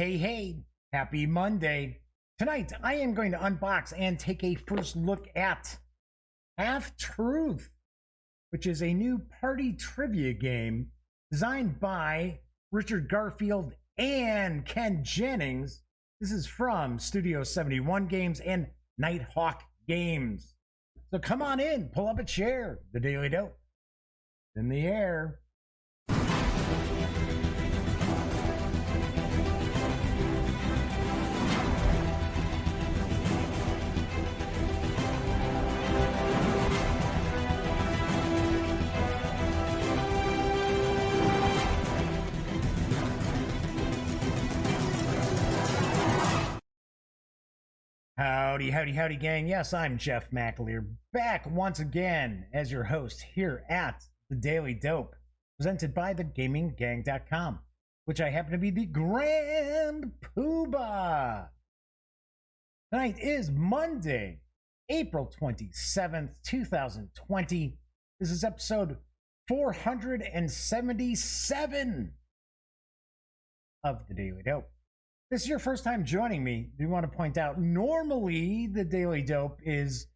Hey, happy Monday. Tonight, I am going to unbox and take a first look at Half-Truth, which is a new party trivia game designed by Richard Garfield and Ken Jennings. This is from Studio 71 Games and Nighthawk Games. So come on in, pull up a chair. The Daily Dope in the air. Howdy, gang. Yes, I'm Jeff McAleer, back once again as your host here at The Daily Dope, presented by thegaminggang.com, which I happen to be the Grand Poobah. Tonight is Monday, April 27th, 2020. This is episode 477 of The Daily Dope. If this is your first time joining me, I do want to point out, normally the Daily Dope is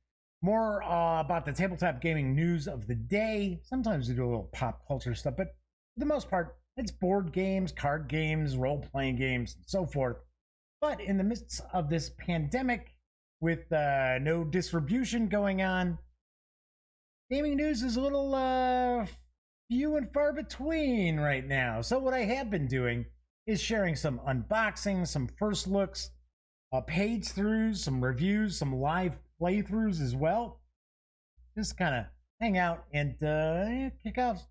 more about the tabletop gaming news of the day. Sometimes we do a little pop culture stuff, but for the most part, it's board games, card games, role-playing games, and so forth. But in the midst of this pandemic, with no distribution going on, gaming news is a little few and far between right now. So what I have been doing is sharing some unboxings, some first looks, page throughs, some reviews, some live playthroughs as well. Just kind of hang out and kick off,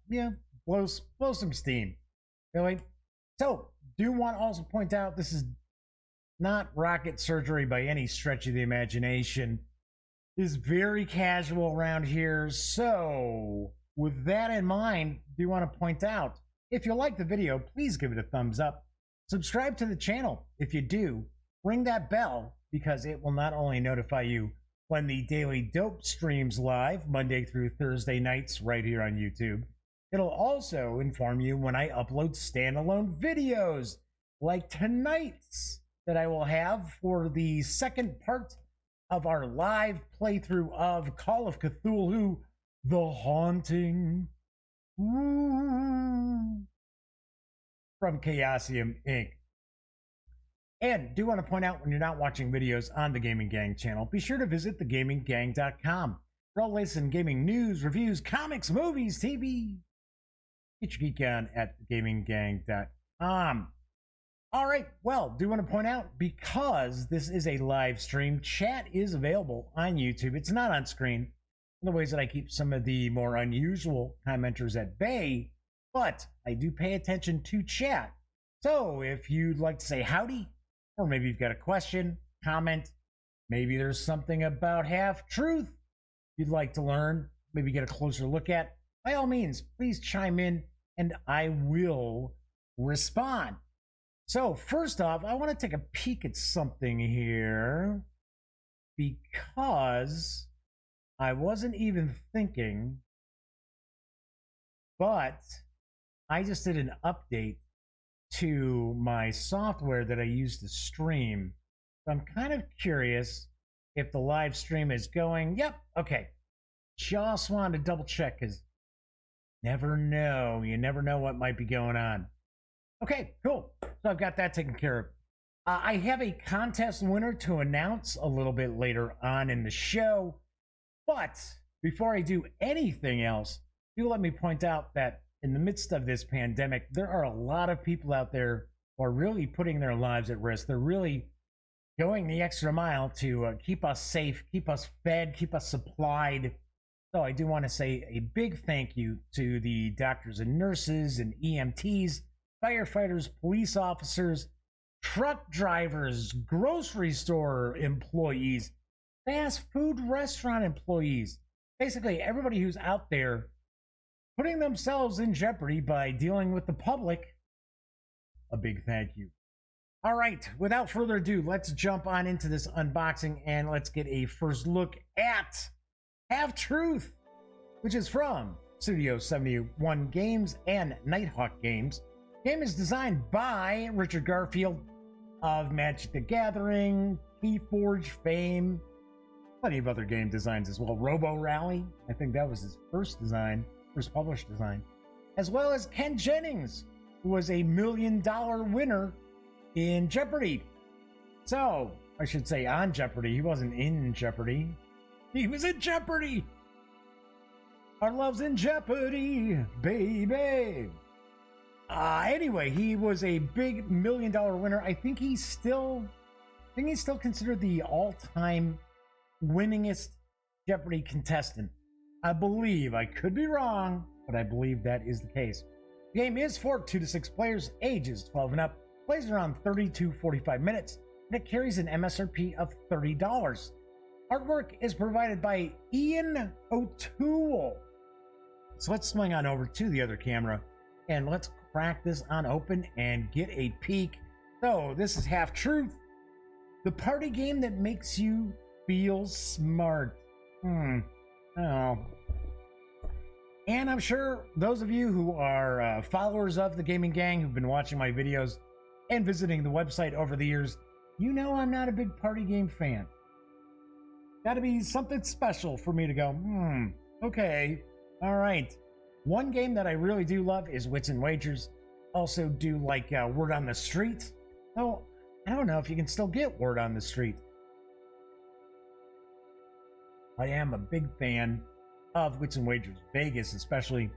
blow some steam. Really. So, do want to also point out this is not rocket surgery by any stretch of the imagination. It is very casual around here. So, with that in mind, do want to point out, if you like the video, please give it a thumbs up. Subscribe to the channel. If you do, ring that bell, because it will not only notify you when the Daily Dope streams live Monday through Thursday nights right here on YouTube. It'll also inform you when I upload standalone videos like tonight's that I will have for the second part of our live playthrough of Call of Cthulhu: The Haunting. Ooh. From Chaosium Inc. And do want to point out, when you're not watching videos on the Gaming Gang channel, be sure to visit thegaminggang.com for all latest in gaming news, reviews, comics, movies, TV. Get your geek on at thegaminggang.com. All right, well, do want to point out, because this is a live stream, chat is available on YouTube. It's not on screen, in the ways that I keep some of the more unusual commenters at bay, but I do pay attention to chat. So if you'd like to say howdy, or maybe you've got a question, comment, maybe there's something about Half-Truth you'd like to learn, maybe get a closer look at, by all means, please chime in and I will respond. So first off, I want to take a peek at something here, because I wasn't even thinking, but I just did an update to my software that I use to stream. So I'm kind of curious if the live stream is going. Yep, okay. Just wanted to double check, because you never know what might be going on. Okay, cool. So I've got that taken care of. I have a contest winner to announce a little bit later on in the show. But before I do anything else, do let me point out that in the midst of this pandemic, there are a lot of people out there who are really putting their lives at risk. They're really going the extra mile to keep us safe, keep us fed, keep us supplied. So I do want to say a big thank you to the doctors and nurses and EMTs, firefighters, police officers, truck drivers, grocery store employees, fast food restaurant employees, basically everybody who's out there putting themselves in jeopardy by dealing with the public. A big thank you. All right, without further ado, let's jump on into this unboxing and let's get a first look at Half-Truth, which is from Studio 71 Games and Nighthawk Games. The game is designed by Richard Garfield of Magic the Gathering, Keyforge fame, plenty of other game designs as well. Robo Rally, I think that was his first published design, as well as Ken Jennings, who was a $1 million winner in Jeopardy! So, I should say on Jeopardy! He wasn't in Jeopardy! He was in Jeopardy! Our love's in jeopardy, baby! Anyway, he was a big $1 million winner. I think he's still considered the all-time winningest Jeopardy contestant. I believe. I could be wrong, but I believe that is the case. The game is for 2 to 6 players, ages 12 and up, plays around 30 to 45 minutes, and it carries an MSRP of $30. Artwork is provided by Ian O'Toole. So let's swing on over to the other camera and let's crack this on open and get a peek. So this is Half Truth, the party game that makes you feel smart. Oh. And I'm sure those of you who are followers of the gaming gang who've been watching my videos and visiting the website over the years, you know I'm not a big party game fan. Gotta be something special for me to go, okay, all right. One game that I really do love is Wits and Wagers. Also do like Word on the Street. Oh, I don't know if you can still get Word on the Street. I am a big fan of Wits and Wagers, Vegas especially,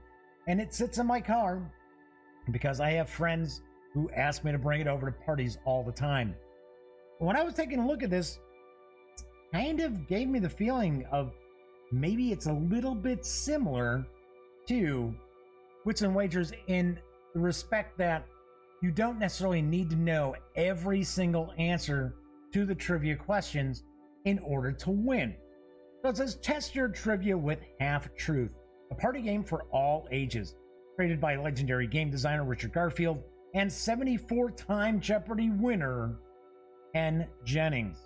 and it sits in my car because I have friends who ask me to bring it over to parties all the time. When I was taking a look at this, it kind of gave me the feeling of maybe it's a little bit similar to Wits and Wagers in the respect that you don't necessarily need to know every single answer to the trivia questions in order to win. So it says, test your trivia with Half Truth, a party game for all ages. Created by legendary game designer Richard Garfield and 74-time Jeopardy winner Ken Jennings.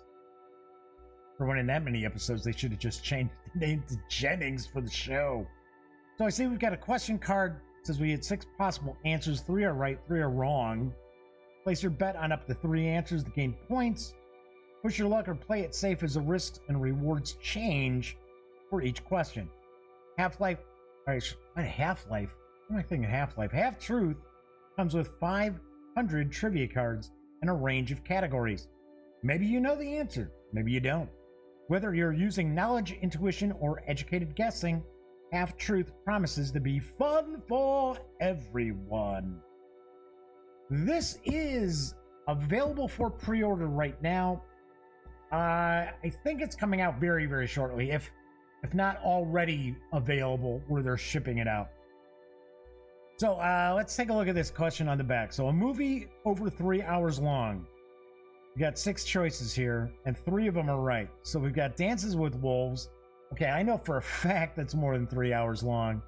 For winning that many episodes, they should have just changed the name to Jennings for the show. So I see we've got a question card. It says we had 6 possible answers. 3 are right, 3 are wrong. Place your bet on up to 3 answers to gain points. Push your luck or play it safe as the risks and rewards change for each question. Half-Life, not Half-Life. What am I thinking? Half-Life. Half Truth comes with 500 trivia cards and a range of categories. Maybe you know the answer, maybe you don't. Whether you're using knowledge, intuition, or educated guessing, Half Truth promises to be fun for everyone. This is available for pre-order right now. I think it's coming out very, very shortly, if not already available where they're shipping it out. So let's take a look at this question on the back. So a movie over 3 hours long. We got 6 choices here, and 3 of them are right. So we've got Dances with Wolves. Okay, I know for a fact that's more than 3 hours long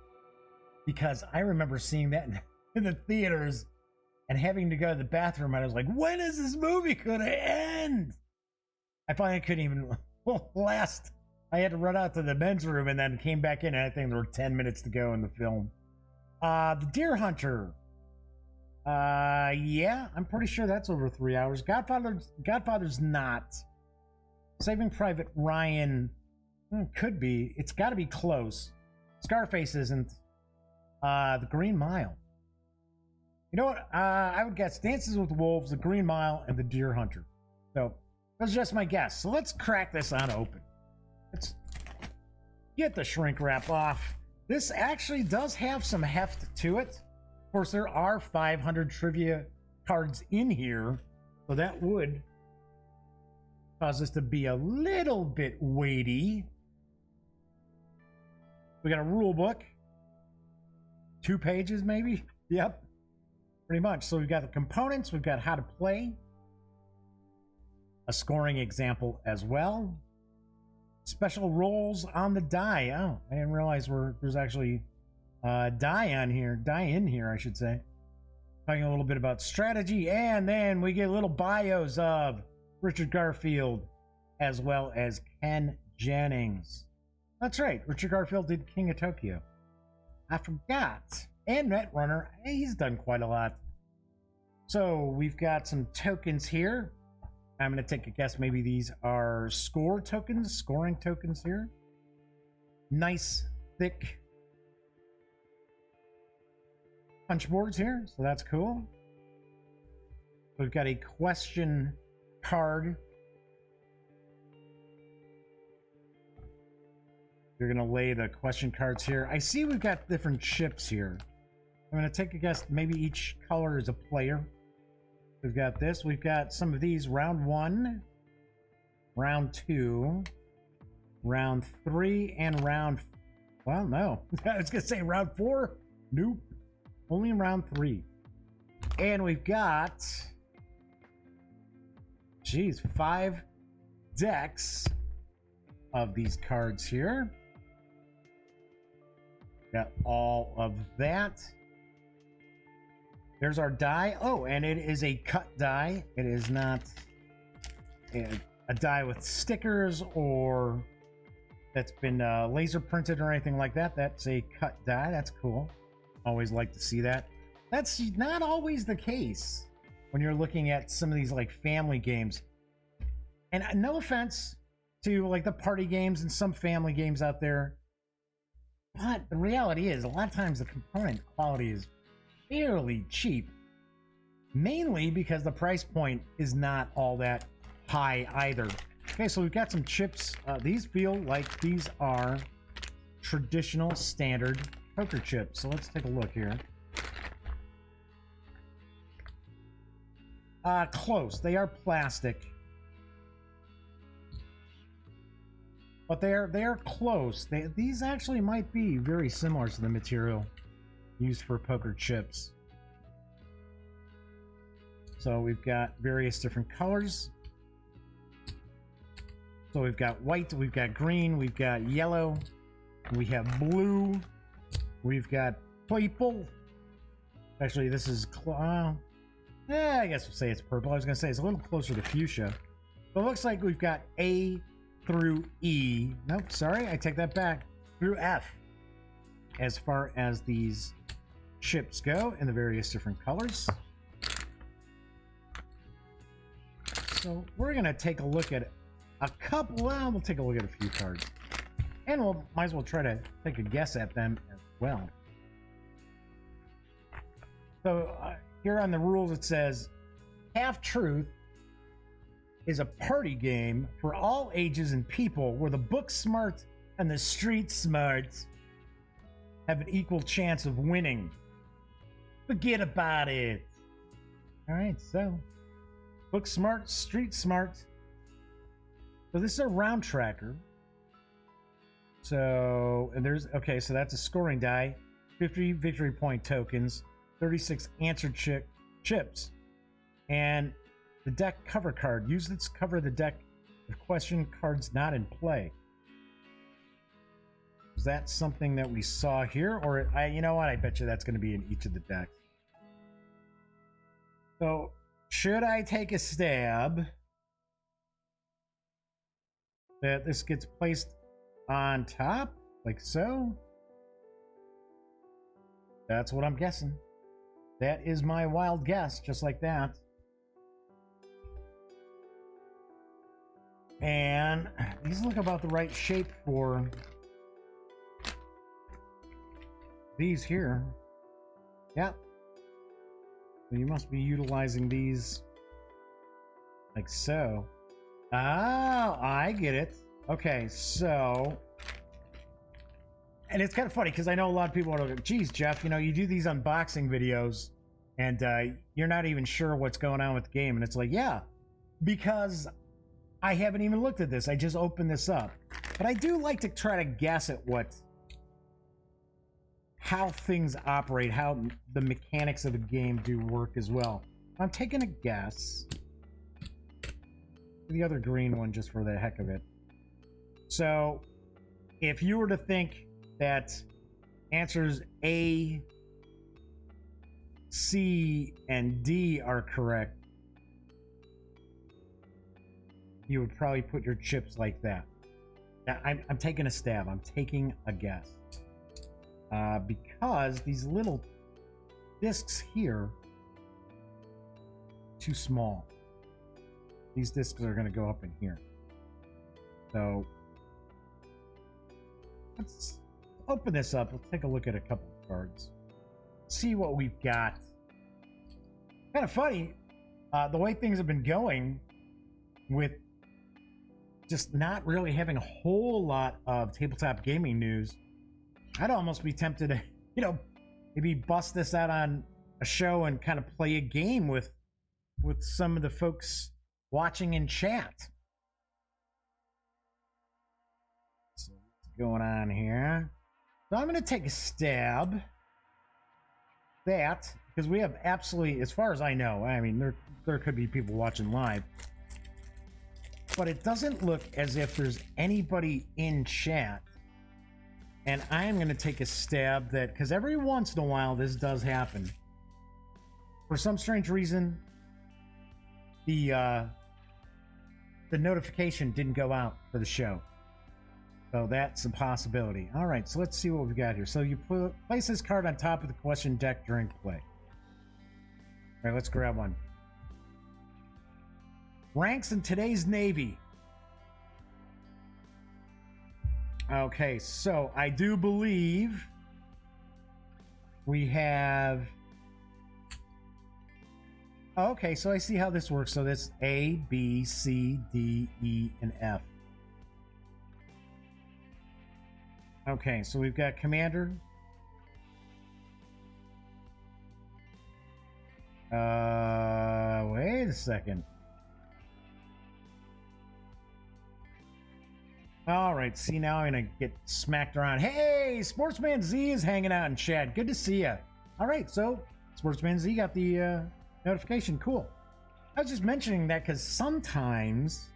because I remember seeing that in the theaters and having to go to the bathroom, and I was like, when is this movie going to end? I finally couldn't even last. I had to run out to the men's room and then came back in, and I think there were 10 minutes to go in the film. The Deer Hunter. Yeah, I'm pretty sure that's over 3 hours. Godfather's not. Saving Private Ryan could be. It's got to be close. Scarface isn't. The Green Mile. You know what? I would guess Dances with Wolves, The Green Mile, and The Deer Hunter. So that's just my guess. So let's crack this on open. Let's get the shrink wrap off. This actually does have some heft to it. Of course, there are 500 trivia cards in here, so that would cause this to be a little bit weighty. We got a rule book. 2 pages, maybe? Yep. Pretty much. So we've got the components, we've got how to play, a scoring example as well, special rolls on the die. Oh, I didn't realize there's actually die in here, I should say. Talking a little bit about strategy, and then we get little bios of Richard Garfield as well as Ken Jennings. That's right, Richard Garfield did King of Tokyo. I forgot. And Netrunner, he's done quite a lot. So we've got some tokens here. I'm going to take a guess. Maybe these are scoring tokens here. Nice, thick punch boards here, so that's cool. We've got a question card. You're going to lay the question cards here. I see we've got different chips here. I'm going to take a guess. Maybe each color is a player. We've got this. We've got some of these. Round 1, round 2, round 3, and round... Well, no. I was going to say round 4. Nope. Only in round 3. And we've got... Geez, 5 decks of these cards here. Got all of that. There's our die. Oh, and it is a cut die. It is not a die with stickers or that's been laser printed or anything like that. That's a cut die. That's cool. Always like to see that. That's not always the case when you're looking at some of these like family games. And no offense to like the party games and some family games out there, but the reality is a lot of times the component quality is fairly cheap, mainly because the price point is not all that high either. Okay, so we've got some chips. These feel like these are traditional standard poker chips. So let's take a look here. Close. They are plastic, but they're close. These actually might be very similar to the material used for poker chips. So we've got various different colors. So we've got white, we've got green, we've got yellow, we have blue, we've got purple. Actually, this is I guess we'll say it's purple. I was gonna say it's a little closer to fuchsia, but it looks like we've got A through E. Nope, sorry, I take that back. Through F, as far as these chips go in the various different colors. So we're gonna take a look at a couple. Well, we'll take a look at a few cards, and we'll might as well try to take a guess at them as well. So here on the rules it says, Half Truth is a party game for all ages and people where the book smart and the street smart have an equal chance of winning. Forget about it. All right, so book smart, street smart. So this is a round tracker. So, and there's, okay, so that's a scoring die, 50 victory point tokens, 36 answer chips, and the deck cover card. Use this to cover the deck with question cards not in play. Is that something that we saw here? Or, you know what? I bet you that's going to be in each of the decks. So, should I take a stab that this gets placed on top? Like so? That's what I'm guessing. That is my wild guess, just like that. And these look about the right shape for these here. Yep. So you must be utilizing these like so. Oh, I get it. Okay, so... And it's kind of funny because I know a lot of people are like, geez, Jeff, you know, you do these unboxing videos and you're not even sure what's going on with the game. And it's like, yeah, because I haven't even looked at this. I just opened this up. But I do like to try to guess at how things operate, how the mechanics of the game do work as well. I'm taking a guess. The other green one just for the heck of it. So if you were to think that answers A, C, and D are correct, you would probably put your chips like that. Now, I'm taking a stab. I'm taking a guess. Because these little discs here, too small. These discs are going to go up in here. So let's open this up. Let's take a look at a couple of cards. See what we've got. Kind of funny, the way things have been going with just not really having a whole lot of tabletop gaming news. I'd almost be tempted to, maybe bust this out on a show and kind of play a game with some of the folks watching in chat. So what's going on here? So I'm going to take a stab. That, because we have absolutely, as far as I know, I mean, there could be people watching live, but it doesn't look as if there's anybody in chat. And I am going to take a stab that, because every once in a while this does happen. For some strange reason, the notification didn't go out for the show. So that's a possibility. All right, so let's see what we've got here. So you place this card on top of the question deck during play. All right, let's grab one. Ranks in today's Navy. Okay, so I do believe we have... Okay, so I see how this works. So that's A, B, C, D, E, and F. Okay, so we've got Commander. Wait a second. All right, see, now I'm gonna get smacked around. Hey, Sportsman Z is hanging out in chat. Good to see you. All right, so Sportsman Z got the notification. Cool. I was just mentioning that because sometimes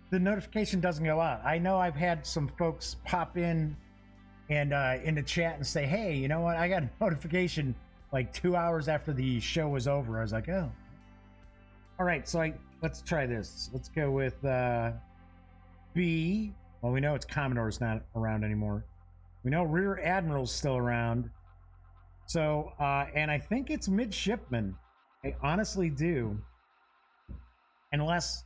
the notification doesn't go out. I know I've had some folks pop in and in the chat and say, hey, you know what? I got a notification like 2 hours after the show was over. I was like, oh. All right, so let's try this. Let's go with B. Well, we know it's Commodore's not around anymore. We know Rear Admiral's still around. So, and I think it's Midshipman. I honestly do. Unless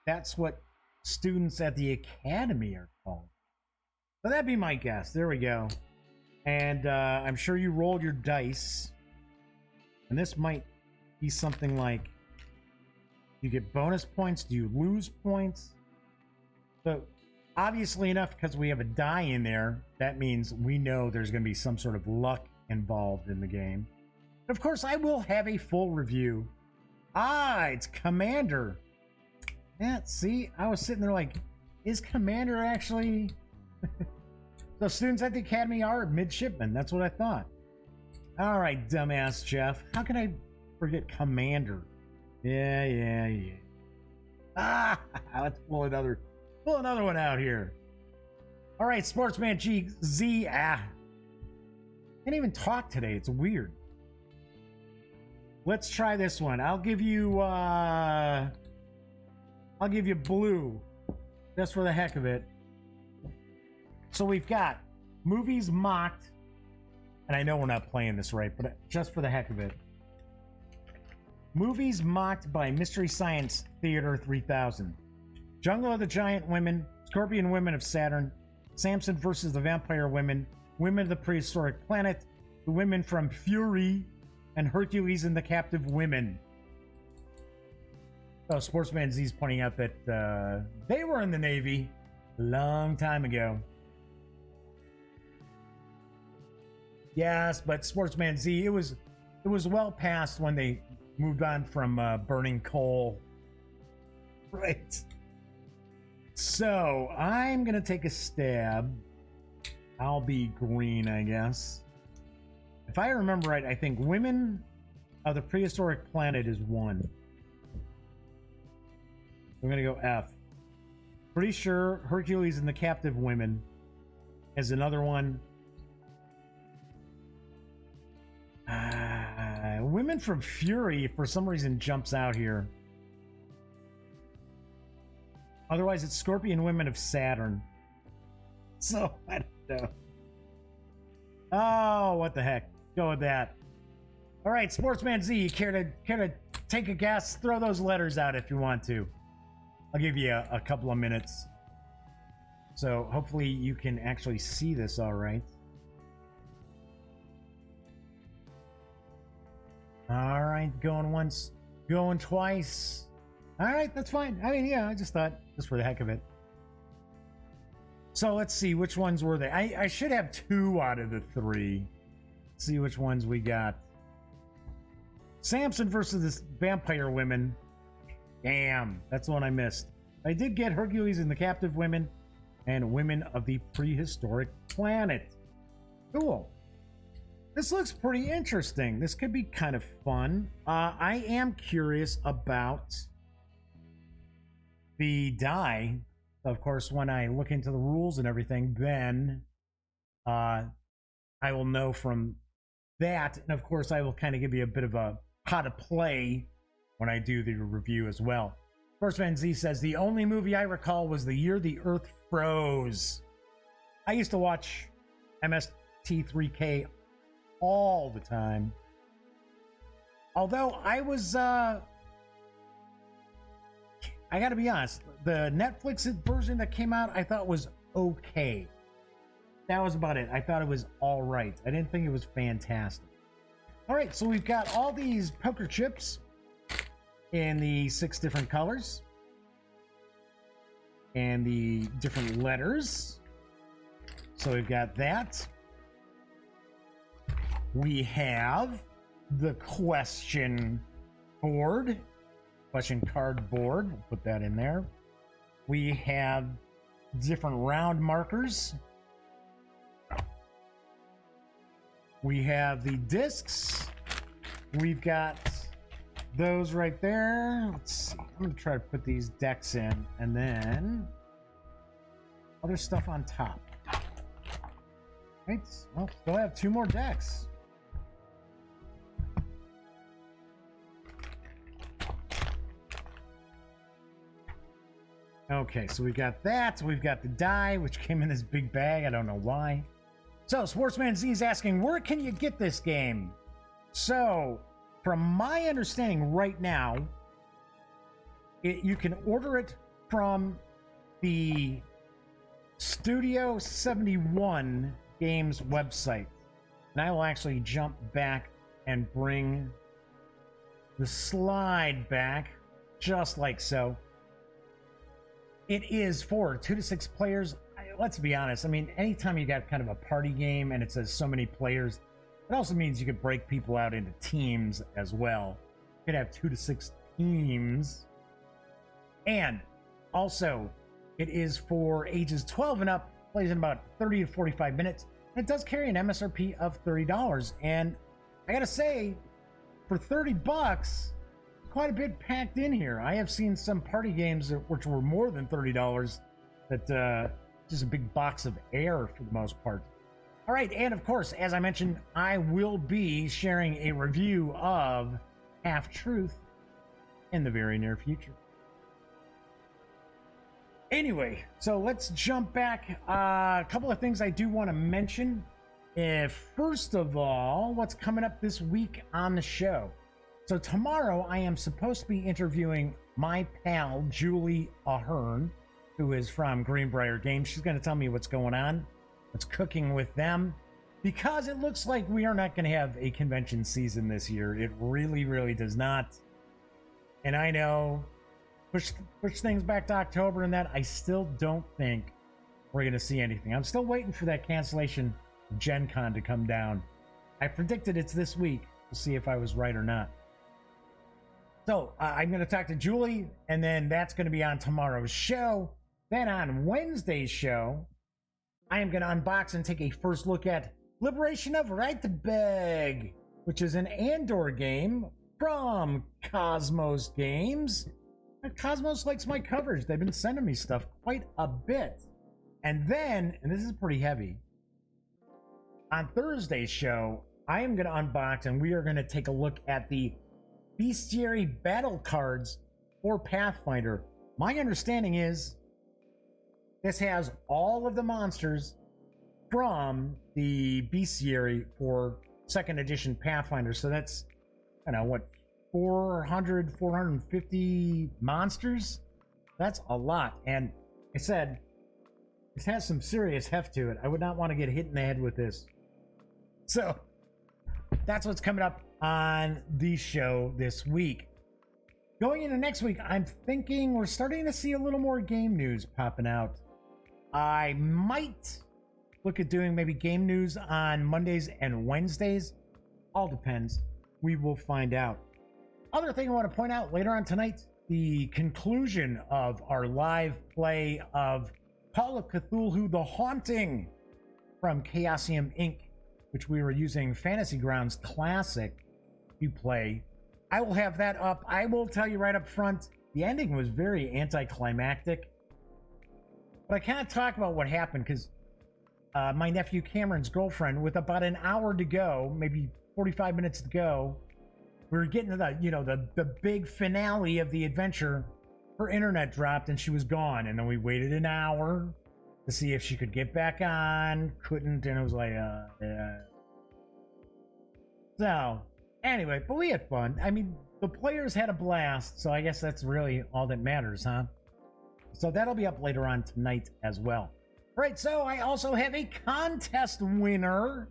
that's what students at the academy are called. But that'd be my guess. There we go. And I'm sure you rolled your dice. And this might be something like, do you get bonus points? Do you lose points? So obviously enough, because we have a die in there, that means we know there's going to be some sort of luck involved in the game. Of course, I will have a full review. It's Commander. Yeah, see, I was sitting there like, is Commander actually... So students at the academy are midshipmen. That's what I thought. All right, dumbass Jeff. How can I forget Commander? Yeah. Let's pull another one out here. All right, Sportsman Z. Can't even talk today. It's weird. Let's try this one. I'll give you blue, just for the heck of it. So we've got movies mocked, and I know we're not playing this right, but just for the heck of it. Movies mocked by Mystery Science Theater 3000. Jungle of the Giant Women, Scorpion Women of Saturn, Samson versus the Vampire Women, Women of the Prehistoric Planet, the Women from Fury, and Hercules and the Captive Women. Oh, Sportsman Z's pointing out that they were in the Navy a long time ago. Yes, but Sportsman Z, it was well past when they moved on from burning coal. Right. So, I'm going to take a stab. I'll be green, I guess. If I remember right, I think Women of the Prehistoric Planet is one. I'm going to go F. Pretty sure Hercules and the Captive Women is another one. Women from Fury, for some reason, jumps out here. Otherwise, it's Scorpion Women of Saturn. So, I don't know. Oh, what the heck. Go with that. All right, Sportsman Z, you care to take a guess? Throw those letters out if you want to. I'll give you a couple of minutes. So hopefully you can actually see this all right. All right, going once, going twice. All right, that's fine. I mean, yeah, I just thought, just for the heck of it. So let's see, which ones were they? I should have 2 out of the 3. Let's see which ones we got. Samson versus the Vampire Women. Damn, that's the one I missed. I did get Hercules and the Captive Women and Women of the Prehistoric Planet. Cool. This looks pretty interesting. This could be kind of fun. I am curious about the die. Of course, when I look into the rules and everything, then I will know from that. And of course, I will kind of give you a bit of a how to play when I do the review as well. First Van Z says, the only movie I recall was the year the Earth froze. I used to watch MST3K all the time. Although I was, I gotta be honest, the Netflix version that came out, I thought was okay. That was about it. I thought it was all right. I didn't think it was fantastic. All right, so we've got all these poker chips in the 6 different colors and the different letters. So we've got that. We have the question board, question card board. We'll put that in there. We have different round markers. We have the discs. We've got those right there. Let's see. I'm going to try to put these decks in and then other stuff on top. Right. Well, still have 2 more decks. Okay, so we got that. We've got the die, which came in this big bag. I don't know why. So, Sportsman Z is asking, where can you get this game? So, from my understanding right now, you can order it from the Studio 71 Games website. And I will actually jump back and bring the slide back, just like so. It is for 2 to 6 players. Let's be honest. I mean, anytime you got kind of a party game and it says so many players, it also means you could break people out into teams as well. You could have 2 to 6 teams. And also, it is for ages 12 and up, plays in about 30 to 45 minutes. And it does carry an MSRP of $30. And I gotta say, for $30, quite a bit packed in here. I have seen some party games which were more than $30 that just a big box of air for the most part. All right, and of course, as I mentioned, I will be sharing a review of Half Truth in the very near future. Anyway, so let's jump back. A couple of things I do want to mention. First of all, what's coming up this week on the show? So tomorrow I am supposed to be interviewing my pal, Julie Ahern, who is from Greenbrier Games. She's going to tell me what's going on, what's cooking with them, because it looks like we are not going to have a convention season this year. It really, really does not. And I know, push things back to October and that, I still don't think we're going to see anything. I'm still waiting for that cancellation of Gen Con to come down. I predicted it's this week. We'll see if I was right or not. So I'm going to talk to Julie, and then that's going to be on tomorrow's show. Then on Wednesday's show, I am going to unbox and take a first look at Liberation of Reitbeg, which is an Andor game from Cosmos Games. And Cosmos likes my coverage. They've been sending me stuff quite a bit. And then, and this is pretty heavy, on Thursday's show, I am going to unbox and we are going to take a look at the Bestiary battle cards for Pathfinder. My understanding is this has all of the monsters from the Bestiary for 2nd edition Pathfinder. So that's I don't know, what, 400, 450 monsters? That's a lot. And I said, this has some serious heft to it. I would not want to get hit in the head with this. So, that's what's coming up on the show this week. Going into next week, I'm thinking we're starting to see a little more game news popping out. I might look at doing maybe game news on Mondays and Wednesdays. All depends. We will find out. Other thing I want to point out later on tonight, the conclusion of our live play of Call of Cthulhu The Haunting from Chaosium Inc., which we were using Fantasy Grounds Classic to play. I will have that up. I will tell you right up front, the ending was very anticlimactic. But I can't talk about what happened because my nephew Cameron's girlfriend, with about an hour to go, maybe 45 minutes to go, we were getting to the big finale of the adventure. Her internet dropped and she was gone. And then we waited an hour to see if she could get back on. Couldn't, and it was like, yeah. So, anyway, but we had fun. I mean, the players had a blast, so I guess that's really all that matters, huh? So that'll be up later on tonight as well. Right, so I also have a contest winner.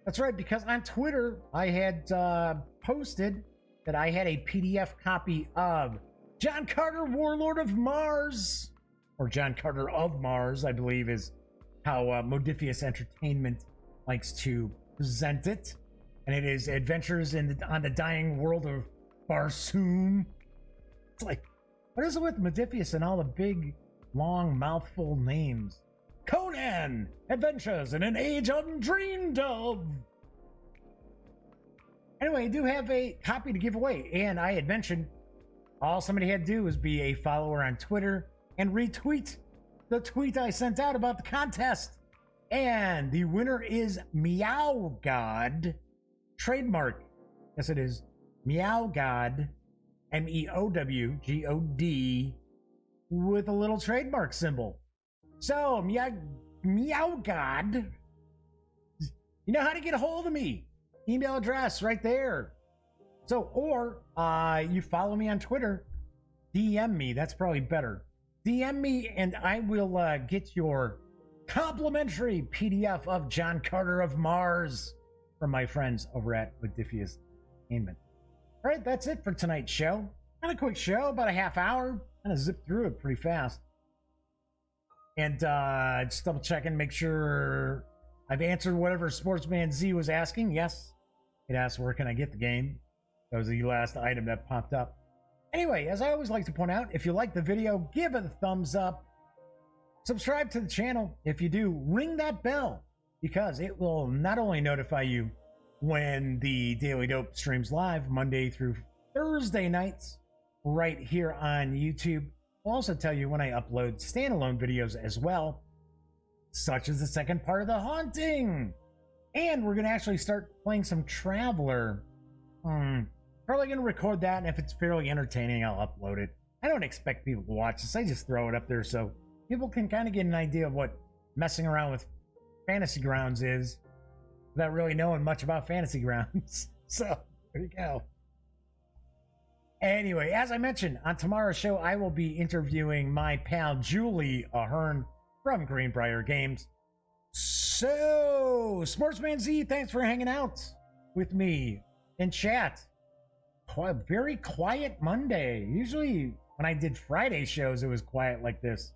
That's right, because on Twitter, I had posted that I had a PDF copy of John Carter, Warlord of Mars, or John Carter of Mars, I believe is how Modifius Entertainment likes to present it. And it is Adventures on the Dying World of Barsoom. It's like, what is it with Modifius and all the big, long, mouthful names? Conan! Adventures in an Age Undreamed of! Anyway, I do have a copy to give away, and I had mentioned all somebody had to do was be a follower on Twitter and retweet the tweet I sent out about the contest. And the winner is Meow God trademark. Yes, it is Meow God, MEOWGOD, with a little trademark symbol. So, Meow God, you know how to get a hold of me. Email address right there. So, or you follow me on Twitter, DM me. That's probably better. DM me and I will get your complimentary PDF of John Carter of Mars from my friends over at Modifius Entertainment. All right, that's it for tonight's show. Kind of quick show, about a half hour. Kind of zipped through it pretty fast. And just double checking, make sure I've answered whatever Sportsman Z was asking. Yes, it asked where can I get the game. That was the last item that popped up. Anyway, as I always like to point out, if you like the video, give it a thumbs up. Subscribe to the channel. If you do, ring that bell, because it will not only notify you when the Daily Dope streams live Monday through Thursday nights right here on YouTube. I'll also tell you when I upload standalone videos as well, such as the second part of The Haunting. And we're going to actually start playing some Traveler. Probably going to record that, and if it's fairly entertaining, I'll upload it. I don't expect people to watch this. I just throw it up there so people can kind of get an idea of what messing around with Fantasy Grounds is without really knowing much about Fantasy Grounds. So, there you go. Anyway, as I mentioned, on tomorrow's show, I will be interviewing my pal Julie Ahern from Greenbrier Games. So, Sportsman Z, thanks for hanging out with me in chat. Very quiet Monday. Usually, when I did Friday shows, it was quiet like this.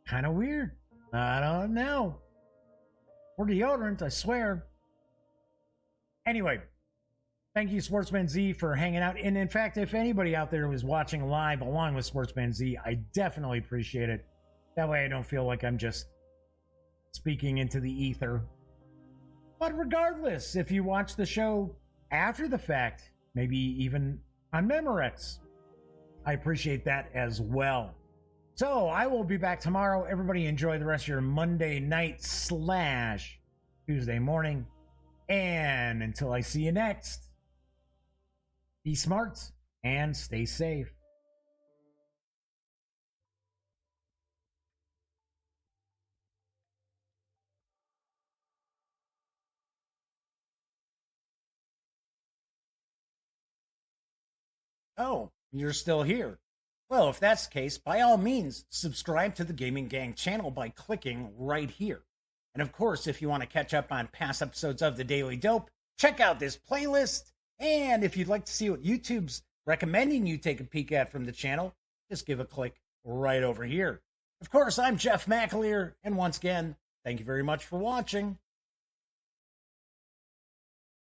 Kind of weird. I don't know. Or deodorant, I swear. Anyway, thank you, Sportsman Z, for hanging out. And in fact, if anybody out there was watching live along with Sportsman Z, I definitely appreciate it. That way I don't feel like I'm just speaking into the ether. But regardless, if you watch the show after the fact, maybe even on Memorex, I appreciate that as well. So I will be back tomorrow. Everybody enjoy the rest of your Monday night / Tuesday morning. And until I see you next, be smart and stay safe. Oh, you're still here. Well, if that's the case, by all means, subscribe to the Gaming Gang channel by clicking right here. And of course, if you want to catch up on past episodes of The Daily Dope, check out this playlist. And if you'd like to see what YouTube's recommending you take a peek at from the channel, just give a click right over here. Of course, I'm Jeff McAleer, and once again, thank you very much for watching.